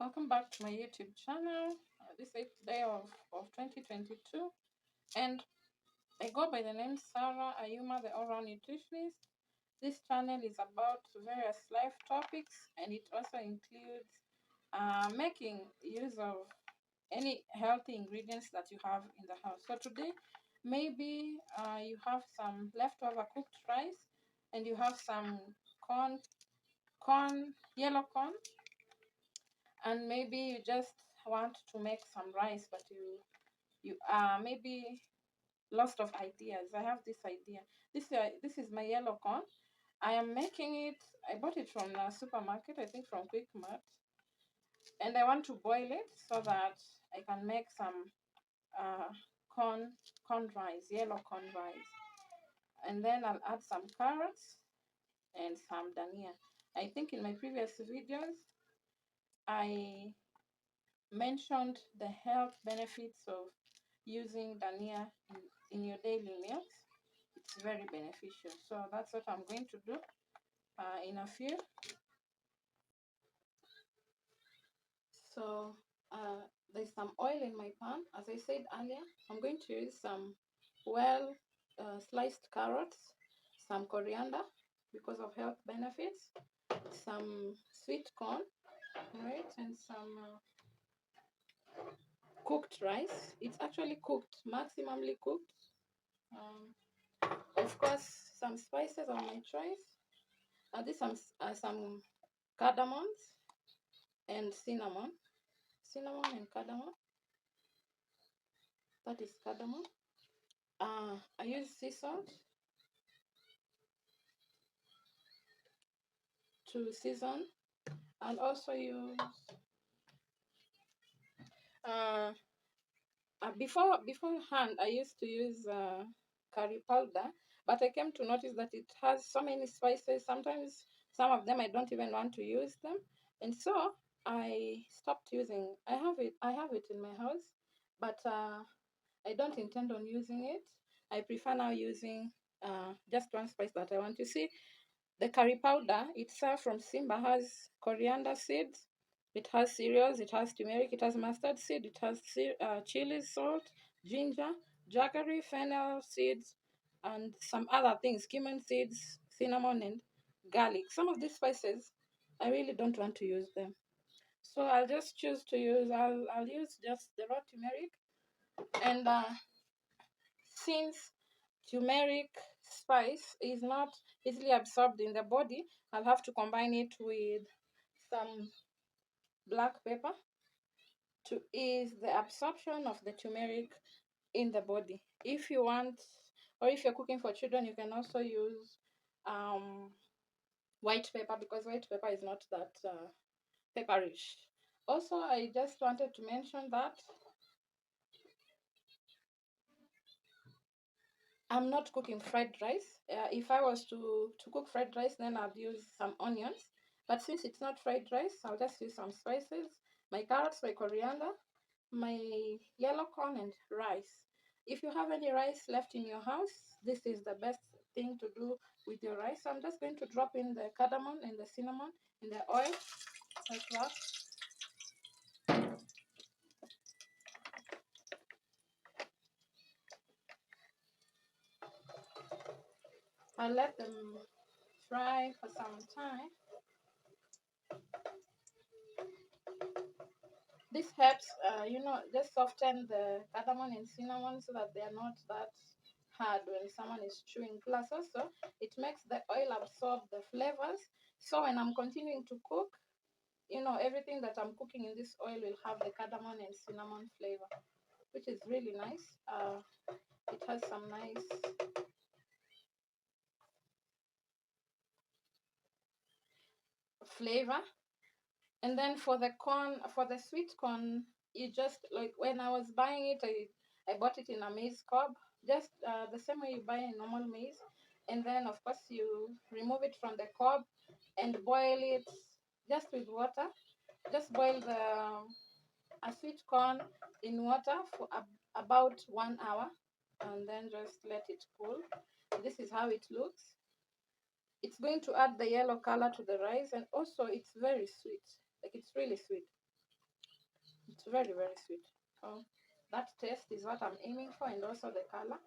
Welcome back to my YouTube channel. This is 8th day of 2022, and I go by the name Sarah Ayuma, the oral nutritionist. This channel is about various life topics, and it also includes making use of any healthy ingredients that you have in the house. So today, maybe you have some leftover cooked rice, and you have some yellow corn, and maybe you just want to make some rice, but you are maybe lost of ideas. I have this idea. This is my yellow corn. I am making it. I bought it from the supermarket, I think from Quick Mart, and I want to boil it so that I can make some uh, corn rice, yellow corn rice, and then I'll add some carrots and some dania. I think in my previous videos I mentioned the health benefits of using dania in your daily meals. It's very beneficial. So that's what I'm going to do in a few. So there's some oil in my pan. As I said earlier, I'm going to use some well sliced carrots, some coriander because of health benefits, some sweet corn, right, and some cooked rice. It's actually cooked, maximally cooked. Of course, some spices of my choice. These some cardamons and cinnamon. Cinnamon and cardamom. That is cardamom. I use sea salt to season, and also use beforehand I used to use curry powder, but I came to notice that it has so many spices. Sometimes some of them I don't even want to use them, and so I stopped using. I have it in my house, but I don't intend on using it. I prefer now using just one spice that I want. To see, the curry powder itself from Simba has coriander seeds, it has cereals, it has turmeric, it has mustard seed, it has chili, salt, ginger, jaggery, fennel seeds, and some other things, cumin seeds, cinnamon, and garlic. Some of these spices, I really don't want to use them. So I'll just choose to use, I'll use just the raw turmeric. And since turmeric spice is not easily absorbed in the body, I'll have to combine it with some black pepper to ease the absorption of the turmeric in the body. If you want, or if you're cooking for children, you can also use white pepper, because white pepper is not that pepperish. Also, I just wanted to mention that I'm not cooking fried rice. If I was to cook fried rice, then I'd use some onions. But since it's not fried rice, I'll just use some spices, my carrots, my coriander, my yellow corn, and rice. If you have any rice left in your house, this is the best thing to do with your rice. So I'm just going to drop in the cardamom and the cinnamon in the oil like that. I'll let them fry for some time. This helps, just soften the cardamom and cinnamon so that they are not that hard when someone is chewing. Plus, also, it makes the oil absorb the flavors. So when I'm continuing to cook, everything that I'm cooking in this oil will have the cardamom and cinnamon flavor, which is really nice. It has some nice flavor. And then for the corn, for the sweet corn, you just, like when I was buying it, I bought it in a maize cob, just the same way you buy a normal maize. And then, of course, you remove it from the cob and boil it just with water. Just boil a sweet corn in water for about 1 hour, and then just let it cool. This is how it looks. It's going to add the yellow color to the rice, and also it's very sweet. Like, it's really sweet. It's very, very sweet. So that taste is what I'm aiming for, and also the color.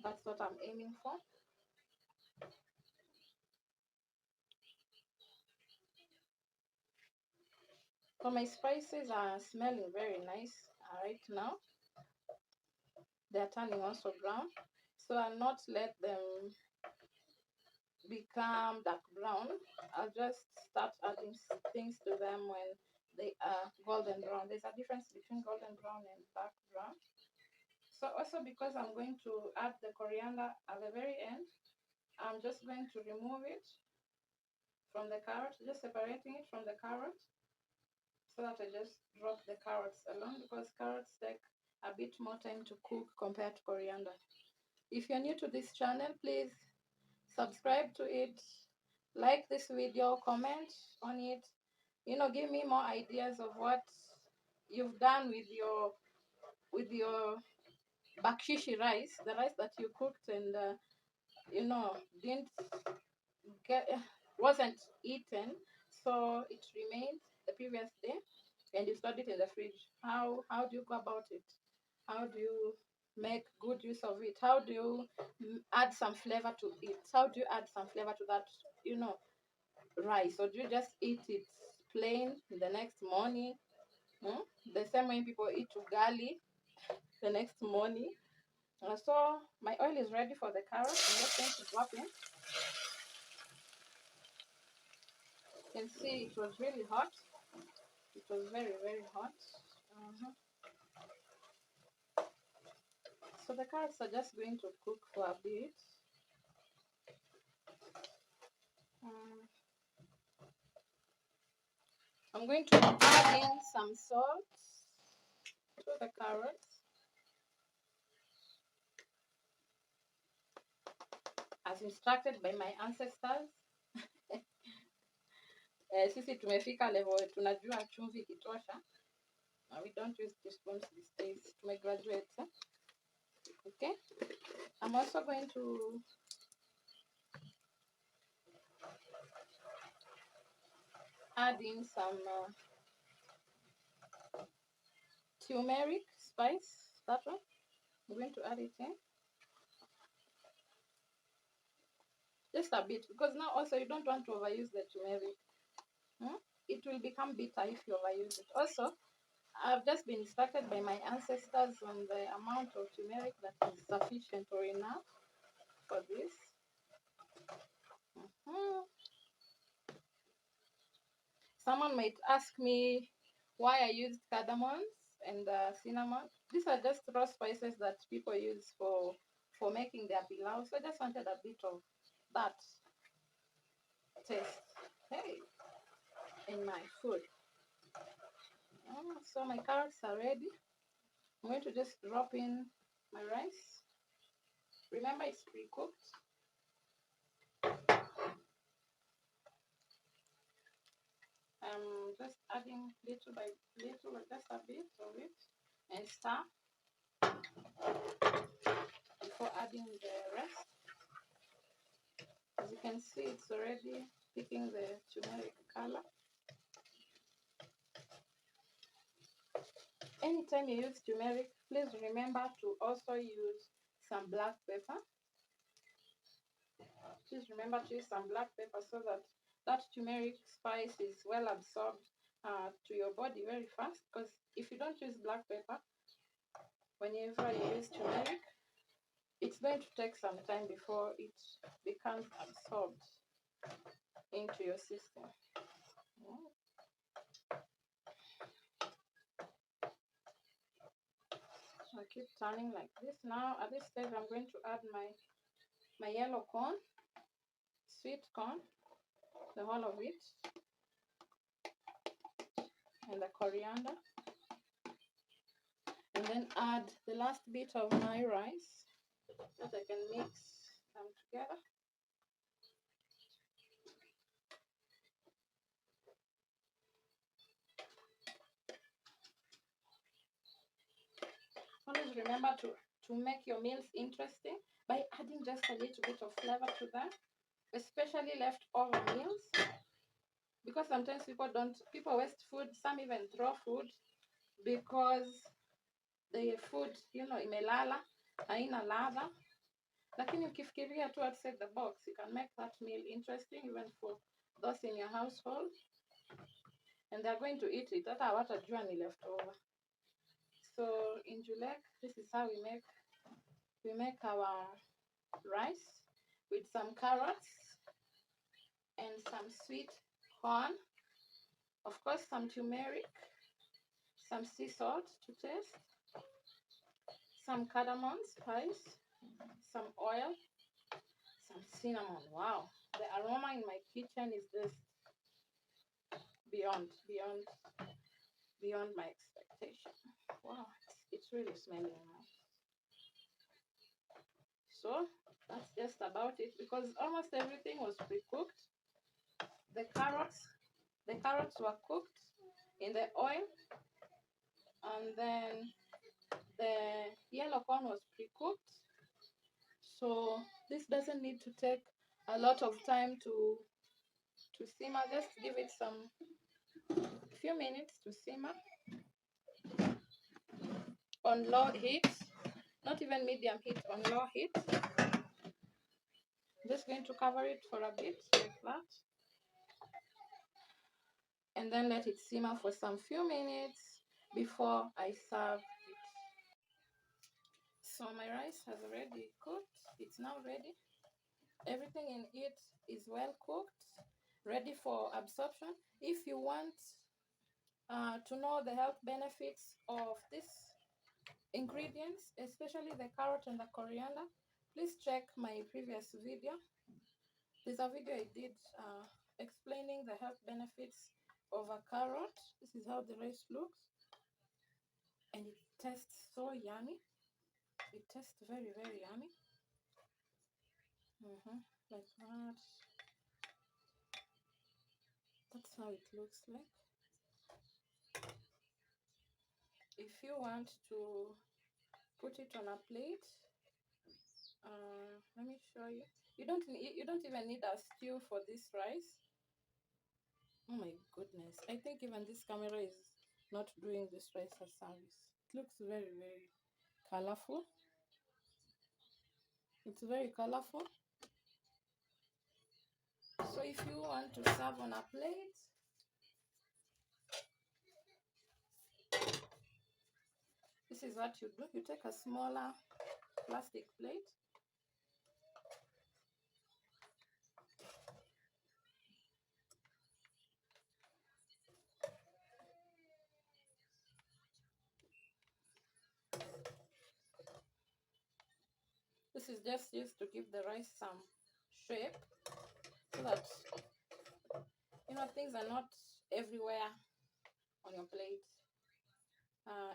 That's what I'm aiming for. So my spices are smelling very nice right now. They're turning also brown. So I'll not let them become dark brown. I'll just start adding things to them when they are golden brown. There's a difference between golden brown and dark brown. So also, because I'm going to add the coriander at the very end, I'm just going to remove it from the carrot, just separating it from the carrot, so that I just drop the carrots along, because carrots take a bit more time to cook compared to coriander. If you're new to this channel, please subscribe to it, like this video, comment on it, give me more ideas of what you've done with your bakshishi rice, the rice that you cooked and didn't get wasn't eaten, so it remained the previous day, and you stored it in the fridge. How do you go about it? How do you make good use of it? How do you add some flavor to it? How do you add some flavor to that rice? Or do you just eat it plain the next morning? Hmm? The same way people eat ugali the next morning. So my oil is ready for the carrot. I'm just going to drop in. You can see it was really hot. It was very, very hot. Uh-huh. So the carrots are just going to cook for a bit. Um, I'm going to add in some salt to the carrots, as instructed by my ancestors. Sisi tumefika level tunajua chumvi ikitosha. We don't use teaspoons these days. Tumegraduate. Okay. I'm also going to add in some turmeric spice. That one. I'm going to add it in. Just a bit, because now also you don't want to overuse the turmeric. It will become bitter if you overuse it. Also, I've just been instructed by my ancestors on the amount of turmeric that is sufficient or enough for this. Someone might ask me why I used cardamom and cinnamon. These are just raw spices that people use for making their pilau. So I just wanted a bit of that taste, hey, in my food. So my carrots are ready. I'm going to just drop in my rice. Remember, it's pre-cooked. I'm just adding little by little, just a bit of it, and stir before adding the rest. As you can see, it's already picking the turmeric color. Anytime you use turmeric, please remember to also use some black pepper. Please remember to use some black pepper so that that turmeric spice is well absorbed to your body very fast. Because if you don't use black pepper, whenever you use turmeric, it's going to take some time before it becomes absorbed into your system. So I keep turning like this. Now at this stage, I'm going to add my yellow corn, sweet corn, the whole of it, and the coriander, and then add the last bit of my rice that I can mix them together. Always remember to make your meals interesting by adding just a little bit of flavor to them, especially leftover meals, because sometimes people waste food. Some even throw food. because the food, you know, imelala, haina ladha. Lakini ukifikiria tu outside the box, you can make that meal interesting even for those in your household, and they're going to eat it. Hata hawatajua ni leftover. So in Julek, this is how we make our rice with some carrots and some sweet corn, of course some turmeric, some sea salt to taste, some cardamom spice, some oil, some cinnamon. Wow, the aroma in my kitchen is just beyond my expectation. Wow, it's really smelling nice. So that's just about it, because almost everything was pre-cooked. The carrots were cooked in the oil, and then the yellow corn was pre-cooked. So this doesn't need to take a lot of time to simmer. Just give it some few minutes to simmer on low heat, not even medium heat, on low heat. I'm just going to cover it for a bit like that, and then let it simmer for some few minutes before I serve it. So my rice has already cooked. It's now ready. Everything in it is well cooked, ready for absorption. If you want to know the health benefits of these ingredients, especially the carrot and the coriander, please check my previous video. There's a video I did explaining the health benefits of a carrot. This is how the rice looks, and it tastes so yummy. It tastes very, very yummy. Like that. That's how it looks like. If you want to put it on a plate, let me show you. You don't even need a stew for this rice. Oh my goodness, I think even this camera is not doing this rice a service. It looks very, very colorful. It's very colorful. So if you want to serve on a plate, this is what you do. You take a smaller plastic plate, this is just used to give the rice some shape, so that things are not everywhere on your plate.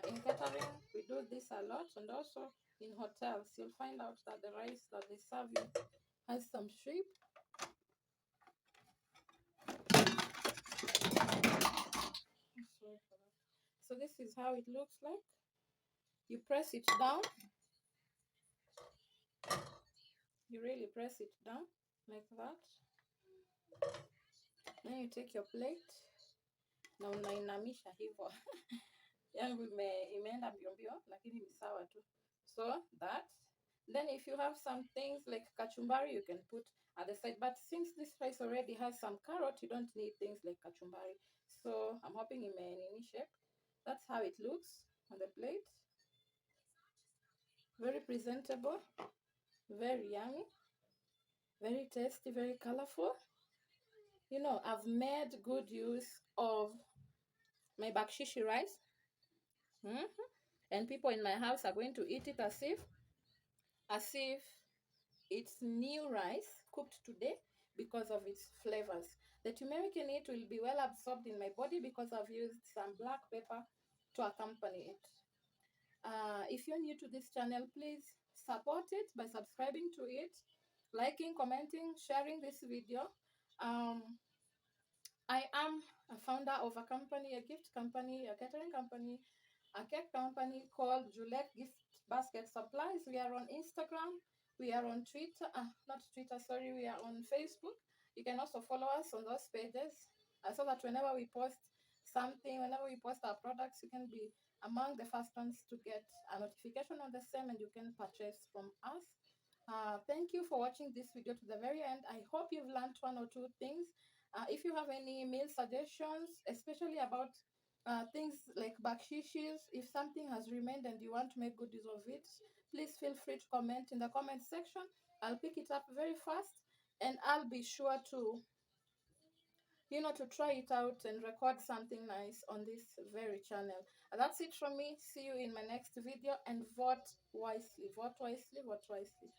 In catering, we do this a lot, and also in hotels, you'll find out that the rice that they serve you has some shape. So this is how it looks like. You press it down. You really press it down like that. Then you take your plate na unainamisha hivyo. Yangu imeenda mbio lakini ni sawa tu. So that. Then if you have some things like kachumbari, you can put at the side. But since this rice already has some carrot, you don't need things like kachumbari. So I'm hoping it may in shape. That's how it looks on the plate. Very presentable, very yummy, very tasty, very colorful. I've made good use of my bakshishi rice. And people in my house are going to eat it as if it's new rice cooked today, because of its flavors. The turmeric in it will be well absorbed in my body because I've used some black pepper to accompany it. If you're new to this channel, please support it by subscribing to it, liking, commenting, sharing this video. I am a founder of a company, a gift company, a catering company, a cake company called Julek Gift Basket Supplies. We are on Instagram. We are on Twitter. Not Twitter, sorry. We are on Facebook. You can also follow us on those pages so that whenever we post something, whenever we post our products, you can be among the first ones to get a notification on the same, and you can purchase from us. Thank you for watching this video to the very end. I hope you've learned one or two things. If you have any meal suggestions, especially about things like bakshishis, if something has remained and you want to make good use of it, please feel free to comment in the comment section. I'll pick it up very fast, and I'll be sure to to try it out and record something nice on this very channel. And that's it from me. See you in my next video, and vote wisely, vote wisely, vote wisely.